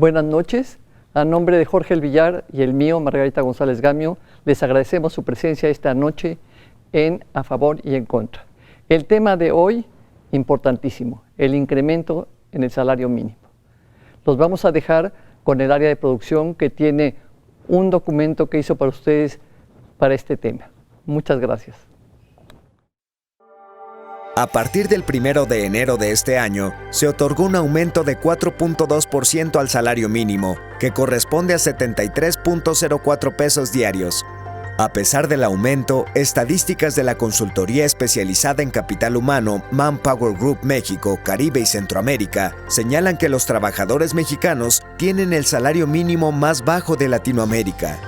Buenas noches. A nombre de Jorge El Villar y el mío, Margarita González Gamio, les agradecemos su presencia esta noche en A Favor y en Contra. El tema de hoy, importantísimo, el incremento en el salario mínimo. Los vamos a dejar con el área de producción que tiene un documento que hizo para ustedes para este tema. Muchas gracias. A partir del 1 de enero de este año, se otorgó un aumento de 4.2% al salario mínimo, que corresponde a 73.04 pesos diarios. A pesar del aumento, estadísticas de la consultoría especializada en capital humano Manpower Group México, Caribe y Centroamérica señalan que los trabajadores mexicanos tienen el salario mínimo más bajo de Latinoamérica.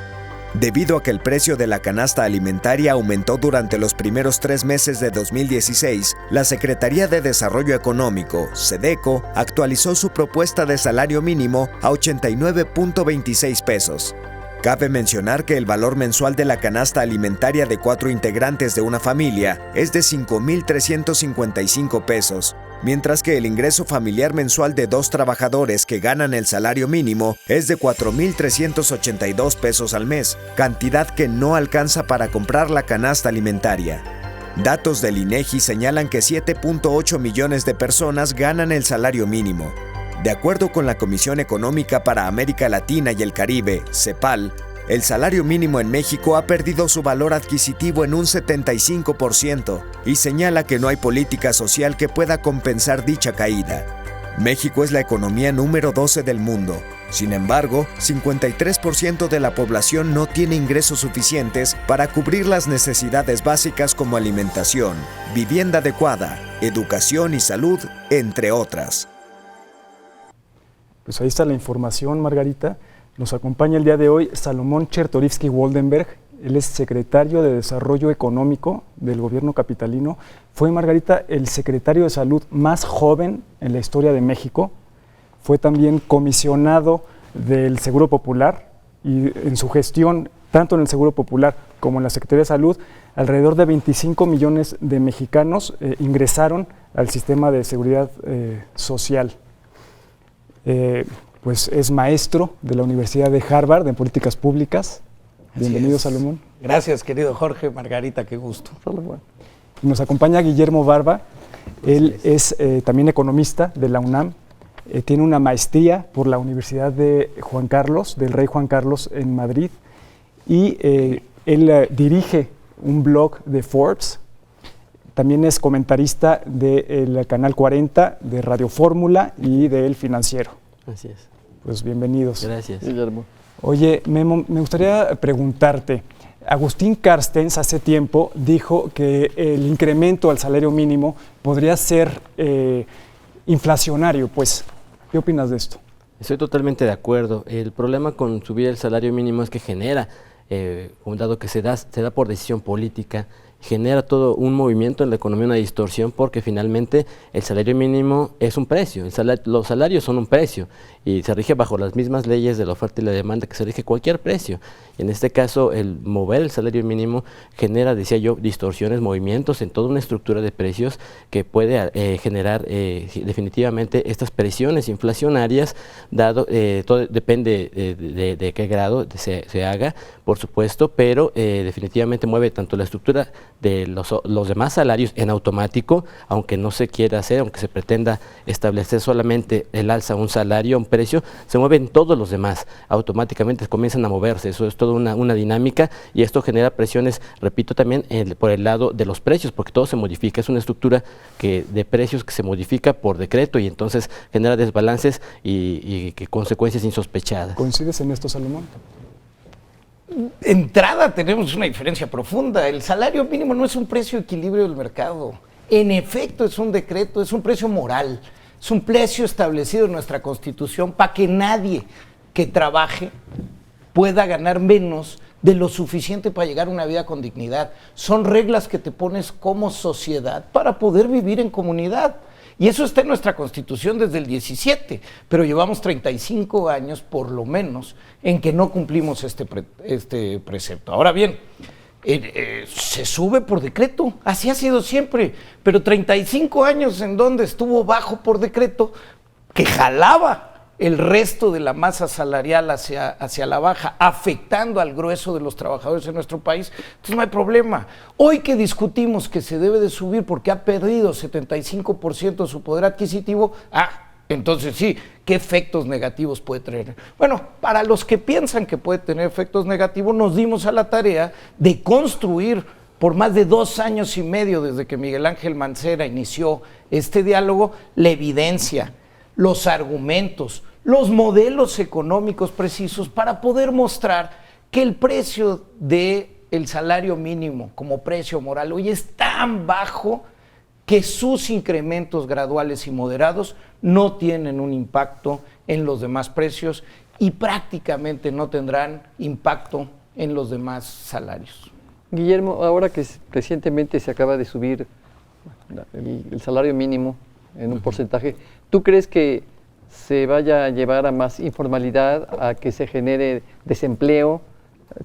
Debido a que el precio de la canasta alimentaria aumentó durante los primeros 3 meses de 2016, la Secretaría de Desarrollo Económico, SEDECO, actualizó su propuesta de salario mínimo a 89.26 pesos. Cabe mencionar que el valor mensual de la canasta alimentaria de 4 integrantes de una familia es de 5.355 pesos, mientras que el ingreso familiar mensual de 2 trabajadores que ganan el salario mínimo es de 4.382 pesos al mes, cantidad que no alcanza para comprar la canasta alimentaria. Datos del INEGI señalan que 7.8 millones de personas ganan el salario mínimo. De acuerdo con la Comisión Económica para América Latina y el Caribe, CEPAL, el salario mínimo en México ha perdido su valor adquisitivo en un 75% y señala que no hay política social que pueda compensar dicha caída. México es la economía número 12 del mundo. Sin embargo, 53% de la población no tiene ingresos suficientes para cubrir las necesidades básicas como alimentación, vivienda adecuada, educación y salud, entre otras. Pues ahí está la información, Margarita. Nos acompaña el día de hoy Salomón Chertorivsky-Woldenberg. Él es secretario de Desarrollo Económico del gobierno capitalino. Fue, Margarita, el secretario de Salud más joven en la historia de México. Fue también comisionado del Seguro Popular y en su gestión, tanto en el Seguro Popular como en la Secretaría de Salud, alrededor de 25 millones de mexicanos ingresaron al sistema de seguridad social. Pues es maestro de la Universidad de Harvard en políticas públicas. Bienvenido, Salomón. Gracias, querido Jorge, Margarita, qué gusto. Salomón. Nos acompaña Guillermo Barba. Él es también economista de la UNAM. Tiene una maestría por la Universidad de Juan Carlos, del Rey Juan Carlos en Madrid. Y él dirige un blog de Forbes. También es comentarista del Canal 40, de Radio Fórmula y de El Financiero. Así es. Pues bienvenidos. Gracias. Guillermo. Oye, Memo, me gustaría preguntarte, Agustín Carstens hace tiempo dijo que el incremento al salario mínimo podría ser inflacionario, pues, ¿qué opinas de esto? Estoy totalmente de acuerdo. El problema con subir el salario mínimo es que genera, dado que se da por decisión política, genera todo un movimiento en la economía, una distorsión, porque finalmente el salario mínimo es un precio, los salarios son un precio y se rige bajo las mismas leyes de la oferta y la demanda que se rige cualquier precio. En este caso, el mover el salario mínimo genera, decía yo, distorsiones, movimientos en toda una estructura de precios que puede generar definitivamente estas presiones inflacionarias, dado, todo depende de qué grado se haga, por supuesto, pero definitivamente mueve tanto la estructura de los demás salarios en automático, aunque no se quiera hacer, aunque se pretenda establecer solamente el alza a un salario, a un precio, se mueven todos los demás, automáticamente comienzan a moverse. Eso es toda una dinámica y esto genera presiones, repito, también por el lado de los precios, porque todo se modifica, es una estructura de precios que se modifica por decreto y entonces genera desbalances y consecuencias insospechadas. ¿Coincides en esto, Salomón? De entrada tenemos una diferencia profunda. El salario mínimo no es un precio de equilibrio del mercado. En efecto, es un decreto, es un precio moral, es un precio establecido en nuestra Constitución para que nadie que trabaje pueda ganar menos de lo suficiente para llegar a una vida con dignidad. Son reglas que te pones como sociedad para poder vivir en comunidad. Y eso está en nuestra Constitución desde el 17, pero llevamos 35 años, por lo menos, en que no cumplimos este precepto. Ahora bien, se sube por decreto, así ha sido siempre, pero 35 años en donde estuvo bajo por decreto, que jalaba el resto de la masa salarial hacia la baja, afectando al grueso de los trabajadores en nuestro país, entonces no hay problema. Hoy que discutimos que se debe de subir porque ha perdido 75% de su poder adquisitivo, entonces sí, ¿qué efectos negativos puede tener? Bueno, para los que piensan que puede tener efectos negativos, nos dimos a la tarea de construir por más de 2 años y medio desde que Miguel Ángel Mancera inició este diálogo, la evidencia, los argumentos, los modelos económicos precisos para poder mostrar que el precio del salario mínimo como precio moral hoy es tan bajo que sus incrementos graduales y moderados no tienen un impacto en los demás precios y prácticamente no tendrán impacto en los demás salarios. Guillermo, ahora que recientemente se acaba de subir el salario mínimo en un porcentaje, ¿tú crees que se vaya a llevar a más informalidad, a que se genere desempleo?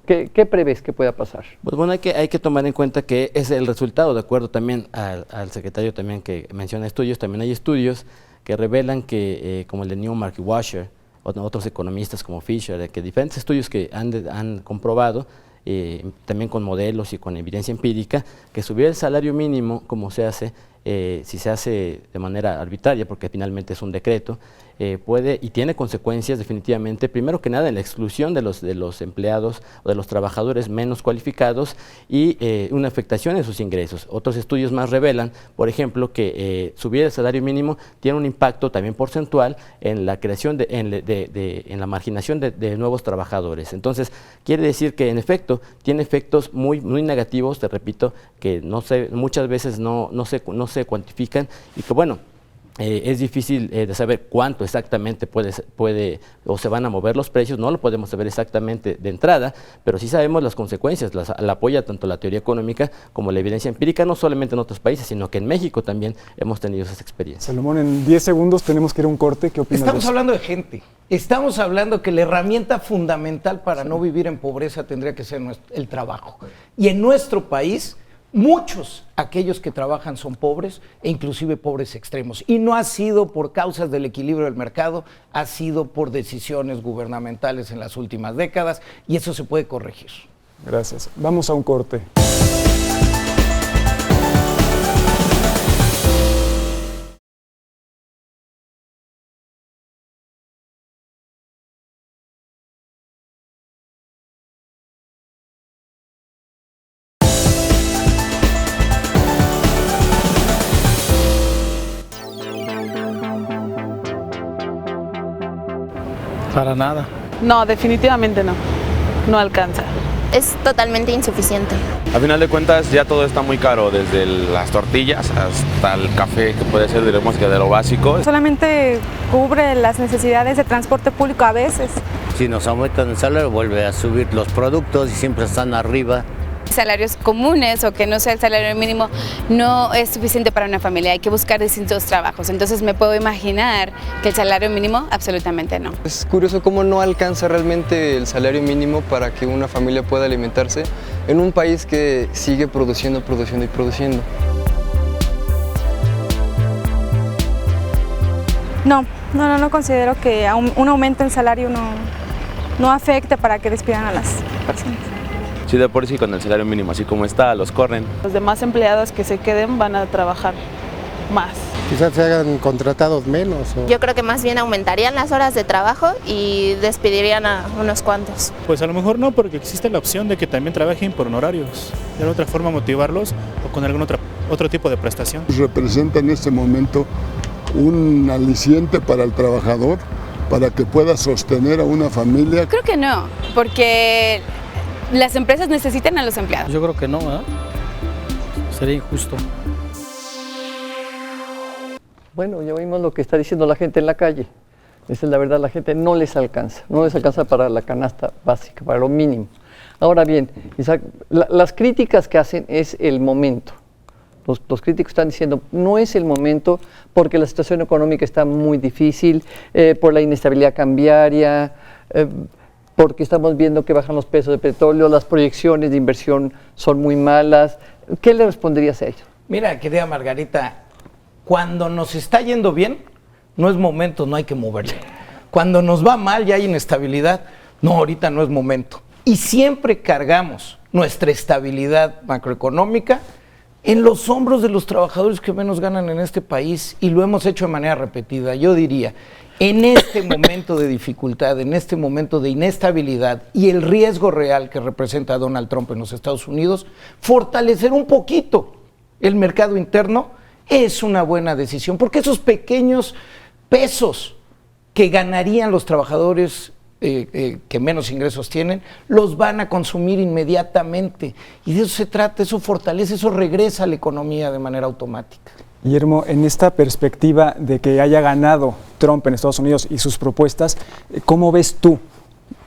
¿Qué prevés que pueda pasar? Pues bueno, hay que tomar en cuenta que es el resultado, de acuerdo también al secretario también que menciona estudios, también hay estudios que revelan que, como el de Newmark y Washer, otros economistas como Fisher, que diferentes estudios que han comprobado, también con modelos y con evidencia empírica, que subir el salario mínimo, como se hace, si se hace de manera arbitraria, porque finalmente es un decreto, puede y tiene consecuencias definitivamente, primero que nada en la exclusión de los empleados o de los trabajadores menos cualificados y una afectación en sus ingresos. Otros estudios más revelan, por ejemplo, que subir el salario mínimo tiene un impacto también porcentual en la creación, en la marginación de nuevos trabajadores. Entonces, quiere decir que en efecto tiene efectos muy negativos, te repito, que muchas veces no se cuantifican y que bueno, es difícil de saber cuánto exactamente puede o se van a mover los precios, no lo podemos saber exactamente de entrada, pero sí sabemos las consecuencias, la apoya tanto la teoría económica como la evidencia empírica, no solamente en otros países, sino que en México también hemos tenido esas experiencias. Salomón, en 10 segundos tenemos que ir a un corte, ¿qué opinas? Estamos hablando de gente, estamos hablando que la herramienta fundamental para no vivir en pobreza tendría que ser el trabajo. Y en nuestro país, muchos, aquellos que trabajan son pobres e inclusive pobres extremos. Y no ha sido por causas del equilibrio del mercado, ha sido por decisiones gubernamentales en las últimas décadas y eso se puede corregir. Gracias. Vamos a un corte. Para nada. No, definitivamente no. No alcanza. Es totalmente insuficiente. A final de cuentas ya todo está muy caro, desde las tortillas hasta el café, que puede ser, diremos que de lo básico. Solamente cubre las necesidades de transporte público a veces. Si nos aumentan el salario, vuelve a subir los productos y siempre están arriba. Salarios comunes o que no sea el salario mínimo no es suficiente para una familia, hay que buscar distintos trabajos, entonces me puedo imaginar que el salario mínimo absolutamente no. Es curioso cómo no alcanza realmente el salario mínimo para que una familia pueda alimentarse en un país que sigue produciendo. No considero que un aumento en salario no afecte para que despidan a las personas. Sí, de por sí con el salario mínimo, así como está, los corren. Los demás empleados que se queden van a trabajar más. Quizás se hagan contratados menos. Yo creo que más bien aumentarían las horas de trabajo y despedirían a unos cuantos. Pues a lo mejor no, porque existe la opción de que también trabajen por honorarios. De otra forma motivarlos o con algún otro tipo de prestación. Representa en este momento un aliciente para el trabajador, para que pueda sostener a una familia. Creo que no, porque las empresas necesitan a los empleados. Yo creo que no, ¿eh? Sería injusto. Bueno, ya vimos lo que está diciendo la gente en la calle. Esa es la verdad, la gente no les alcanza para la canasta básica, para lo mínimo. Ahora bien, Isaac, las críticas que hacen es el momento. Los críticos están diciendo, no es el momento porque la situación económica está muy difícil, por la inestabilidad cambiaria, porque estamos viendo que bajan los precios de petróleo, las proyecciones de inversión son muy malas. ¿Qué le responderías a ello? Mira, querida Margarita, cuando nos está yendo bien, no es momento, no hay que moverle. Cuando nos va mal y hay inestabilidad, no, ahorita no es momento. Y siempre cargamos nuestra estabilidad macroeconómica en los hombros de los trabajadores que menos ganan en este país, y lo hemos hecho de manera repetida. Yo diría, en este momento de dificultad, en este momento de inestabilidad y el riesgo real que representa Donald Trump en los Estados Unidos, fortalecer un poquito el mercado interno es una buena decisión, porque esos pequeños pesos que ganarían los trabajadores que menos ingresos tienen, los van a consumir inmediatamente. Y de eso se trata, eso fortalece, eso regresa a la economía de manera automática. Guillermo, en esta perspectiva de que haya ganado Trump en Estados Unidos y sus propuestas, ¿cómo ves tú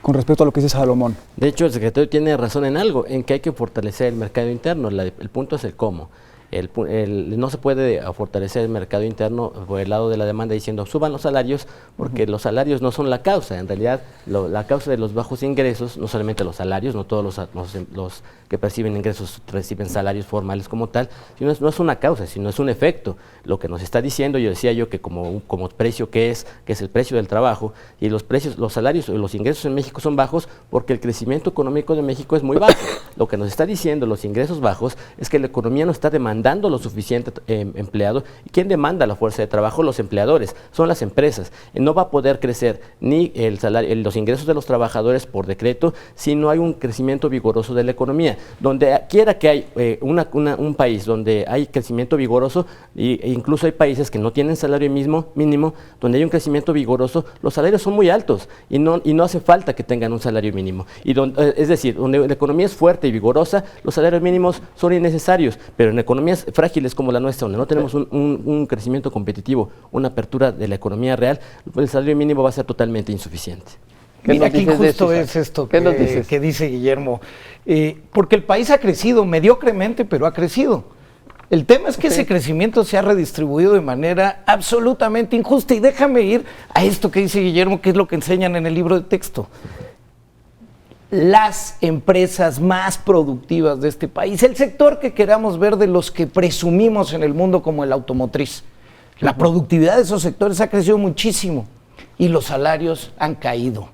con respecto a lo que dice Salomón? De hecho, el secretario tiene razón en algo, en que hay que fortalecer el mercado interno. El punto es el cómo. No se puede fortalecer el mercado interno por el lado de la demanda diciendo suban los salarios, porque los salarios no son la causa. En realidad, la causa de los bajos ingresos, no solamente los salarios, no todos los que perciben ingresos reciben salarios formales como tal, sino no es una causa, sino es un efecto. Lo que nos está diciendo, yo decía yo que como precio que es el precio del trabajo, y los salarios, los ingresos en México son bajos porque el crecimiento económico de México es muy bajo. Lo que nos está diciendo los ingresos bajos es que la economía no está demandando lo suficiente empleado. ¿Y quién demanda la fuerza de trabajo? Los empleadores, son las empresas. No va a poder crecer ni el salario, los ingresos de los trabajadores por decreto si no hay un crecimiento vigoroso de la economía. Donde quiera que hay un país donde hay crecimiento vigoroso, e incluso hay países que no tienen salario mínimo, donde hay un crecimiento vigoroso, los salarios son muy altos y no hace falta que tengan un salario mínimo. Es decir, donde la economía es fuerte y vigorosa, los salarios mínimos son innecesarios, pero en economías frágiles como la nuestra, donde no tenemos un crecimiento competitivo, una apertura de la economía real, el salario mínimo va a ser totalmente insuficiente. Mira, aquí justo es esto que dice Guillermo, porque el país ha crecido mediocremente, pero ha crecido. El tema es que ese crecimiento se ha redistribuido de manera absolutamente injusta, y déjame ir a esto que dice Guillermo, que es lo que enseñan en el libro de texto. Las empresas más productivas de este país, el sector que queramos ver de los que presumimos en el mundo como el automotriz, la productividad de esos sectores ha crecido muchísimo y los salarios han caído.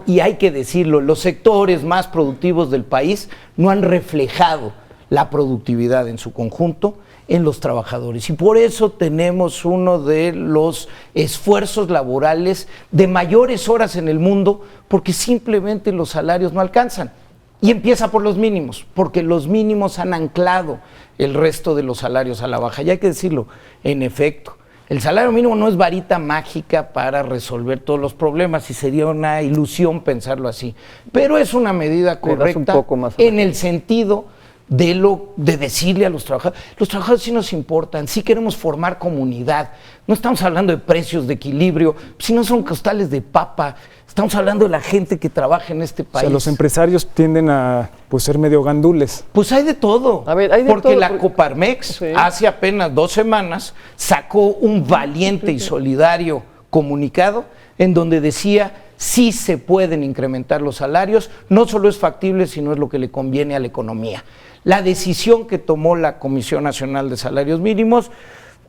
Y hay que decirlo, los sectores más productivos del país no han reflejado la productividad en su conjunto en los trabajadores, y por eso tenemos uno de los esfuerzos laborales de mayores horas en el mundo, porque simplemente los salarios no alcanzan. Y empieza por los mínimos, porque los mínimos han anclado el resto de los salarios a la baja. Y hay que decirlo, en efecto, el salario mínimo no es varita mágica para resolver todos los problemas, y sería una ilusión pensarlo así, pero es una medida correcta en el sentido de decirle a los trabajadores sí nos importan, sí queremos formar comunidad, no estamos hablando de precios de equilibrio, si no son costales de papa, estamos hablando de la gente que trabaja en este país. O sea, los empresarios tienden a ser medio gandules. Pues hay de todo, porque la Coparmex hace apenas 2 semanas sacó un valiente y solidario comunicado en donde decía sí se pueden incrementar los salarios, no solo es factible, sino es lo que le conviene a la economía. La decisión que tomó la Comisión Nacional de Salarios Mínimos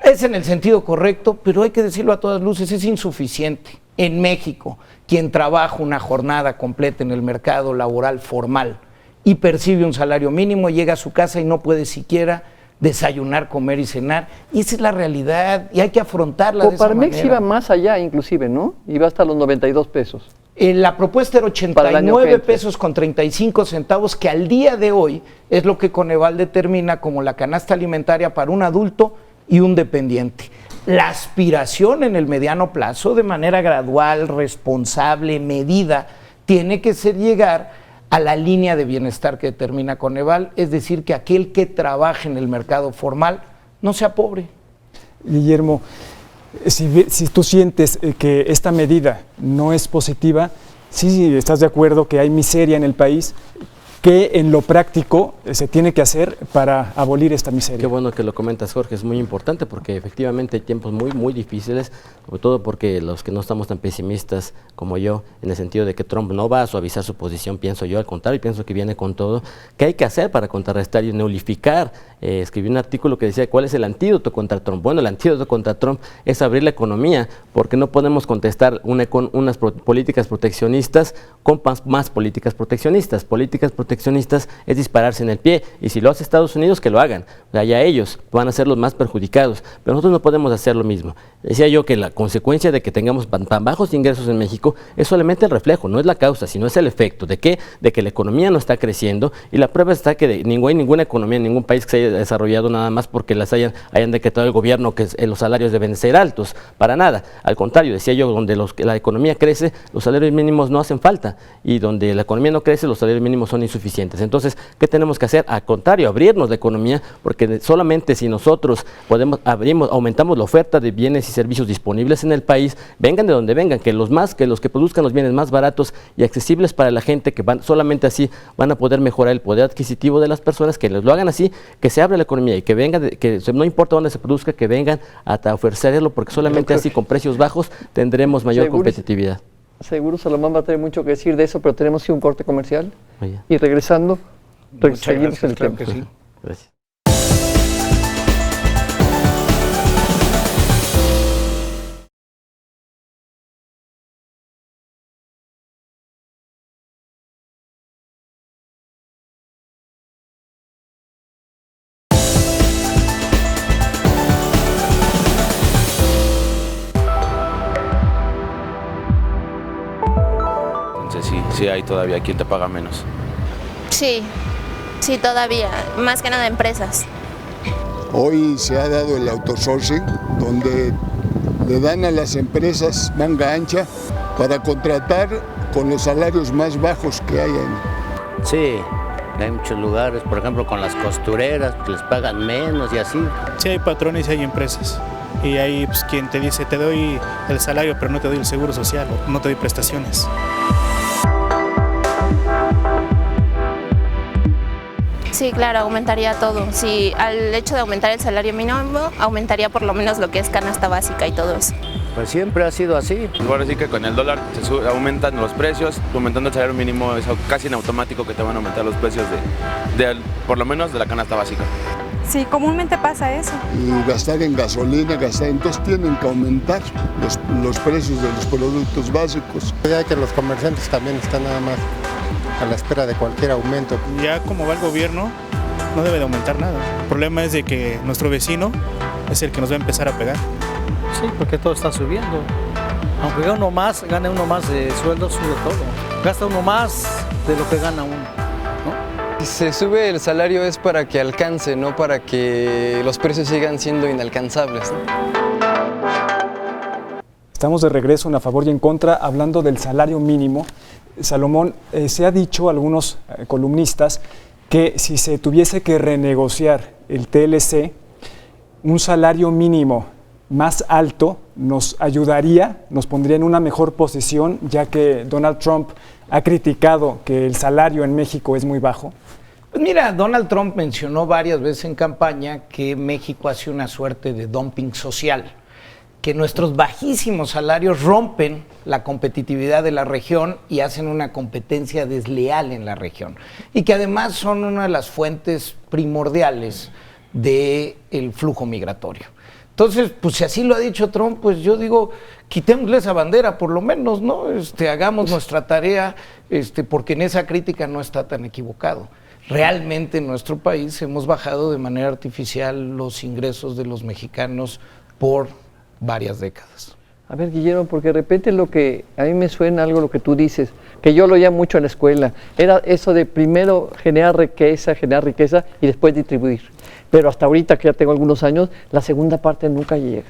es en el sentido correcto, pero hay que decirlo a todas luces, es insuficiente. En México, quien trabaja una jornada completa en el mercado laboral formal y percibe un salario mínimo, llega a su casa y no puede siquiera desayunar, comer y cenar, y esa es la realidad y hay que afrontarla de esa manera. Coparmex iba más allá inclusive, ¿no? Iba hasta los 92 pesos. La propuesta era 89 pesos con 35 centavos, que al día de hoy es lo que Coneval determina como la canasta alimentaria para un adulto y un dependiente. La aspiración en el mediano plazo, de manera gradual, responsable, medida, tiene que ser llegar a la línea de bienestar que determina Coneval, es decir, que aquel que trabaje en el mercado formal no sea pobre. Guillermo, si tú sientes que esta medida no es positiva, sí estás de acuerdo que hay miseria en el país, ¿qué en lo práctico se tiene que hacer para abolir esta miseria? Qué bueno que lo comentas, Jorge, es muy importante porque efectivamente hay tiempos muy difíciles, sobre todo porque los que no estamos tan pesimistas como yo, en el sentido de que Trump no va a suavizar su posición, pienso yo, al contrario, pienso que viene con todo. ¿Qué hay que hacer para contrarrestar y nulificar? Escribí un artículo que decía, ¿cuál es el antídoto contra Trump? Bueno, el antídoto contra Trump es abrir la economía, porque no podemos contestar unas políticas proteccionistas con más políticas proteccionistas. Políticas proteccionistas es dispararse en el pie, y si lo hace Estados Unidos, que lo hagan. O sea, ya ellos van a ser los más perjudicados, pero nosotros no podemos hacer lo mismo. Decía yo que la consecuencia de que tengamos tan bajos ingresos en México es solamente el reflejo, no es la causa, sino es el efecto. ¿De qué? De que la economía no está creciendo, y la prueba está que hay ninguna economía en ningún país que se haya desarrollado nada más porque hayan decretado el gobierno que los salarios deben ser altos, para nada. Al contrario, decía yo, donde la economía crece, los salarios mínimos no hacen falta, y donde la economía no crece, los salarios mínimos son insuficientes. Entonces, ¿qué tenemos que hacer? Al contrario, abrirnos la economía, porque solamente si nosotros aumentamos la oferta de bienes y servicios disponibles en el país, vengan de donde vengan, que los que produzcan los bienes más baratos y accesibles para la gente, solamente así van a poder mejorar el poder adquisitivo de las personas, que lo hagan así, que se abra la economía y que vengan, que no importa dónde se produzca, que vengan a ofrecerlo, porque solamente así con precios bajos tendremos mayor competitividad. Seguro Salomón va a tener mucho que decir de eso, pero tenemos que ir a un corte comercial. Vaya. Y regresando, seguimos el claro tema. que sí. Gracias. Sí hay todavía quien te paga menos. Sí, todavía, más que nada empresas. Hoy se ha dado el outsourcing, donde le dan a las empresas manga ancha para contratar con los salarios más bajos que hay. Sí, hay muchos lugares, por ejemplo con las costureras, que les pagan menos y así. Sí hay patrones y hay empresas. Y hay quien te dice, te doy el salario, pero no te doy el seguro social, o no te doy prestaciones. Sí, claro, aumentaría todo. Sí, al hecho de aumentar el salario mínimo, aumentaría por lo menos lo que es canasta básica y todo eso. Pues siempre ha sido así. Ahora sí que con el dólar aumentan los precios, aumentando el salario mínimo es casi en automático que te van a aumentar los precios por lo menos de la canasta básica. Sí, comúnmente pasa eso. Y gastar en gasolina, entonces tienen que aumentar los precios de los productos básicos. Ya que los comerciantes también están nada más a la espera de cualquier aumento. Ya como va el gobierno, no debe de aumentar nada. El problema es de que nuestro vecino es el que nos va a empezar a pegar. Sí, porque todo está subiendo. Aunque gane uno más de sueldo, sube todo. Gasta uno más de lo que gana uno, ¿no? Si se sube el salario es para que alcance, no para que los precios sigan siendo inalcanzables, ¿no? Estamos de regreso en A Favor y en Contra, hablando del salario mínimo. Salomón, se ha dicho a algunos columnistas que si se tuviese que renegociar el TLC, un salario mínimo más alto nos ayudaría, nos pondría en una mejor posición, ya que Donald Trump ha criticado que el salario en México es muy bajo. Pues mira, Donald Trump mencionó varias veces en campaña que México hace una suerte de dumping social, que nuestros bajísimos salarios rompen la competitividad de la región y hacen una competencia desleal en la región, y que además son una de las fuentes primordiales del flujo migratorio. Entonces, pues si así lo ha dicho Trump, pues yo digo, quitémosle esa bandera por lo menos, ¿no? Hagamos nuestra tarea, porque en esa crítica no está tan equivocado. Realmente en nuestro país hemos bajado de manera artificial los ingresos de los mexicanos por varias décadas. A ver, Guillermo, porque de repente lo que a mí me suena algo lo que tú dices, que yo lo oía mucho en la escuela, era eso de primero generar riqueza y después distribuir. Pero hasta ahorita, que ya tengo algunos años, la segunda parte nunca llega.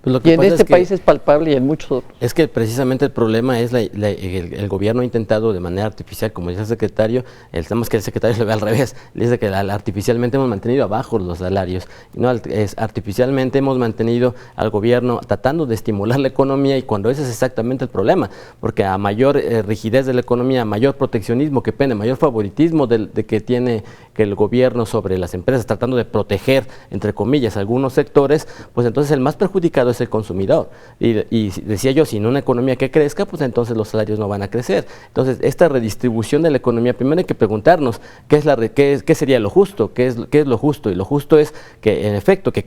Pues lo que y en pasa este es que, país es palpable y en muchos otros. Es que precisamente el problema es el gobierno ha intentado de manera artificial, como dice el secretario, estamos que el secretario lo ve al revés, le dice que artificialmente hemos mantenido abajo los salarios, y no artificialmente hemos mantenido al gobierno tratando de estimular la economía, y cuando ese es exactamente el problema, porque a mayor rigidez de la economía, a mayor proteccionismo que pende, mayor favoritismo de que tiene que el gobierno sobre las empresas, tratando de proteger, entre comillas, algunos sectores, pues entonces el más perjudicado es el consumidor. Y decía yo, sin una economía que crezca, pues entonces los salarios no van a crecer. Entonces, esta redistribución de la economía, primero hay que preguntarnos qué sería lo justo, qué es lo justo. Y lo justo es que, en efecto, que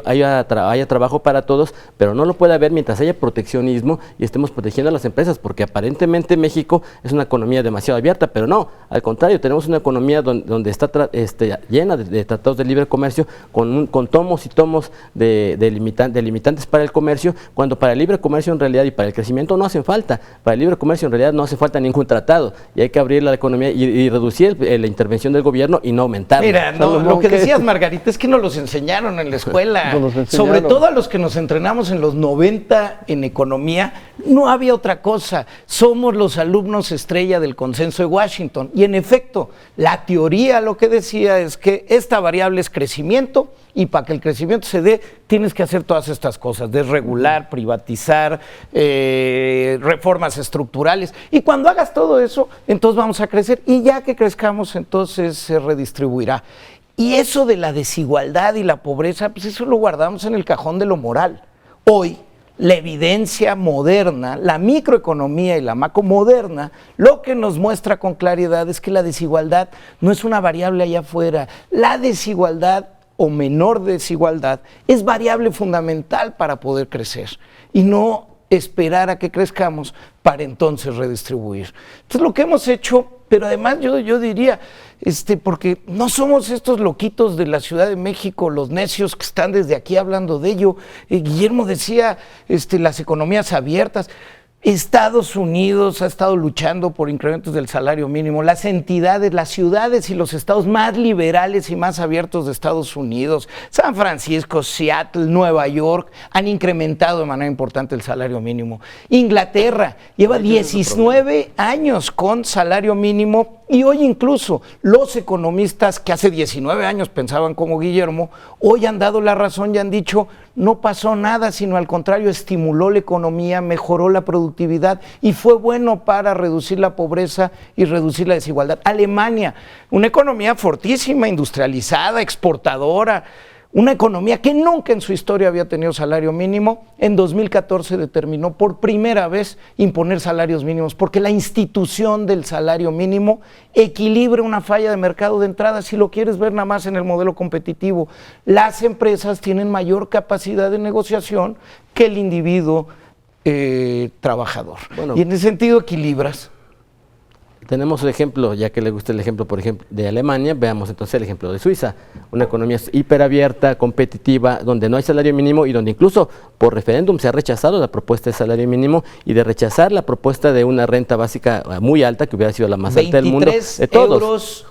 haya trabajo para todos, pero no lo puede haber mientras haya proteccionismo y estemos protegiendo a las empresas, porque aparentemente México es una economía demasiado abierta, pero no, al contrario, tenemos una economía donde está llena de tratados de libre comercio, con tomos y tomos de limitantes para el comercio, cuando para el libre comercio en realidad y para el crecimiento no hacen falta. Para el libre comercio en realidad no hace falta ningún tratado, y hay que abrir la economía y reducir la intervención del gobierno y no aumentarla. Mira, lo que decías, Margarita, es que nos los enseñaron en la escuela, sobre todo a los que nos entrenamos en los 90 en economía, no había otra cosa. Somos los alumnos estrella del consenso de Washington, y en efecto, la teoría lo que decía es que esta variable es crecimiento, y para que el crecimiento se dé, tienes que hacer todas estas cosas, desregular, privatizar, reformas estructurales, y cuando hagas todo eso, entonces vamos a crecer, y ya que crezcamos, entonces se redistribuirá. Y eso de la desigualdad y la pobreza, pues eso lo guardamos en el cajón de lo moral. Hoy, la evidencia moderna, la microeconomía y la macro moderna, lo que nos muestra con claridad es que la desigualdad no es una variable allá afuera. La desigualdad o menor desigualdad es variable fundamental para poder crecer, y no esperar a que crezcamos para entonces redistribuir. Entonces, lo que hemos hecho, pero además yo diría, porque no somos estos loquitos de la Ciudad de México, los necios que están desde aquí hablando de ello. Guillermo decía, las economías abiertas. Estados Unidos ha estado luchando por incrementos del salario mínimo. Las entidades, las ciudades y los estados más liberales y más abiertos de Estados Unidos, San Francisco, Seattle, Nueva York, han incrementado de manera importante el salario mínimo. Inglaterra lleva 19 años con salario mínimo, y hoy incluso los economistas que hace 19 años pensaban como Guillermo, hoy han dado la razón y han dicho, no pasó nada, sino al contrario, estimuló la economía, mejoró la productividad y fue bueno para reducir la pobreza y reducir la desigualdad. Alemania, una economía fortísima, industrializada, exportadora, una economía que nunca en su historia había tenido salario mínimo, en 2014 determinó por primera vez imponer salarios mínimos, porque la institución del salario mínimo equilibra una falla de mercado de entrada. Si lo quieres ver nada más en el modelo competitivo, las empresas tienen mayor capacidad de negociación que el individuo trabajador. Bueno, y en ese sentido equilibras. Tenemos el ejemplo, ya que le gusta el ejemplo, por ejemplo, de Alemania, veamos entonces el ejemplo de Suiza, una economía hiperabierta, competitiva, donde no hay salario mínimo y donde incluso por referéndum se ha rechazado la propuesta de salario mínimo, y de rechazar la propuesta de una renta básica muy alta, que hubiera sido la más alta del mundo. 23 euros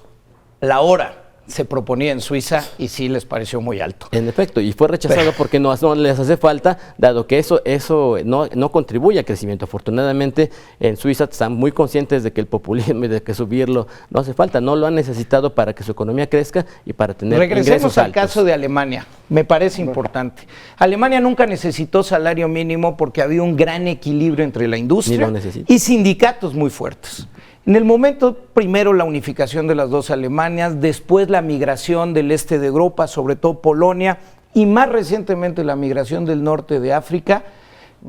la hora se proponía en Suiza, y sí les pareció muy alto. En efecto, y fue rechazado porque no les hace falta, dado que eso no contribuye al crecimiento. Afortunadamente, en Suiza están muy conscientes de que el populismo y de que subirlo no hace falta, no lo han necesitado para que su economía crezca y para tener ingresos altos. Regresemos al caso de Alemania, me parece importante. Alemania nunca necesitó salario mínimo porque había un gran equilibrio entre la industria y sindicatos muy fuertes. En el momento, primero la unificación de las dos Alemanias, después la migración del este de Europa, sobre todo Polonia, y más recientemente la migración del norte de África,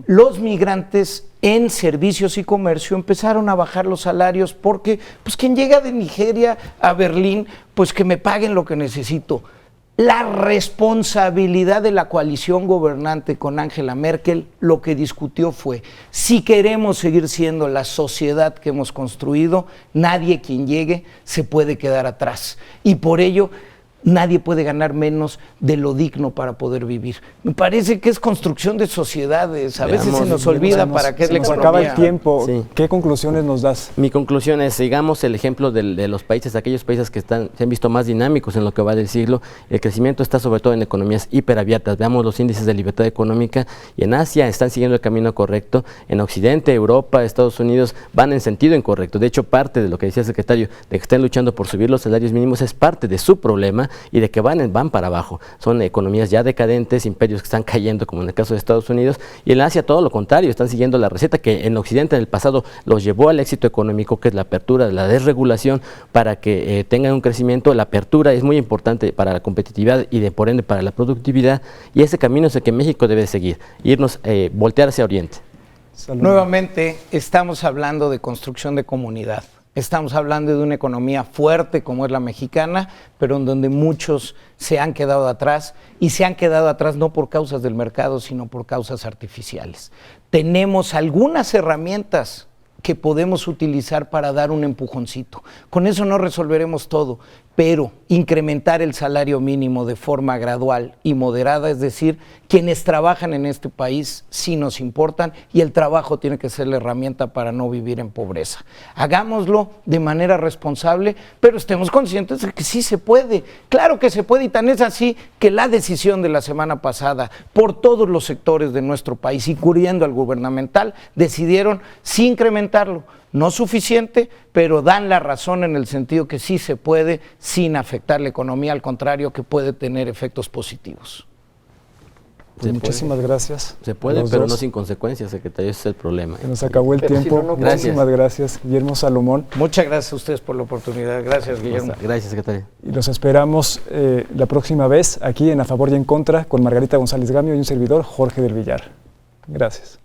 los migrantes en servicios y comercio empezaron a bajar los salarios porque, pues, quien llega de Nigeria a Berlín, pues que me paguen lo que necesito. La responsabilidad de la coalición gobernante con Angela Merkel, lo que discutió fue, si queremos seguir siendo la sociedad que hemos construido, nadie quien llegue se puede quedar atrás. Y por ello, nadie puede ganar menos de lo digno para poder vivir. Me parece que es construcción de sociedades. A veces se nos olvida para qué es la economía. Se acaba el tiempo. Sí. ¿Qué conclusiones nos das? Mi conclusión es, sigamos el ejemplo de los países, aquellos países que se han visto más dinámicos en lo que va del siglo. El crecimiento está sobre todo en economías hiperabiertas. Veamos los índices de libertad económica y en Asia están siguiendo el camino correcto. En Occidente, Europa, Estados Unidos van en sentido incorrecto. De hecho, parte de lo que decía el secretario, de que estén luchando por subir los salarios mínimos, es parte de su problema y de que van para abajo. Son economías ya decadentes, imperios que están cayendo, como en el caso de Estados Unidos, y en Asia todo lo contrario, están siguiendo la receta que en Occidente en el pasado los llevó al éxito económico, que es la apertura, la desregulación, para que tengan un crecimiento. La apertura es muy importante para la competitividad y por ende para la productividad, y ese camino es el que México debe seguir, voltear hacia Oriente. Salud. Nuevamente estamos hablando de construcción de comunidad. Estamos hablando de una economía fuerte como es la mexicana, pero en donde muchos se han quedado atrás, y se han quedado atrás no por causas del mercado, sino por causas artificiales. Tenemos algunas herramientas que podemos utilizar para dar un empujoncito. Con eso no resolveremos todo, pero incrementar el salario mínimo de forma gradual y moderada, es decir, quienes trabajan en este país sí nos importan, y el trabajo tiene que ser la herramienta para no vivir en pobreza. Hagámoslo de manera responsable, pero estemos conscientes de que sí se puede. Claro que se puede, y tan es así que la decisión de la semana pasada por todos los sectores de nuestro país, incluyendo al gubernamental, decidieron sí incrementarlo. No suficiente, pero dan la razón en el sentido que sí se puede sin afectar la economía, al contrario, que puede tener efectos positivos. Pues muchísimas gracias. Se puede, pero no sin consecuencias, secretario, ese es el problema. Se nos acabó el tiempo. Muchísimas gracias, Guillermo Salomón. Muchas gracias a ustedes por la oportunidad. Gracias, Guillermo. Gracias, secretario. Y los esperamos la próxima vez aquí en A Favor y en Contra con Margarita González Gamio y un servidor, Jorge del Villar. Gracias.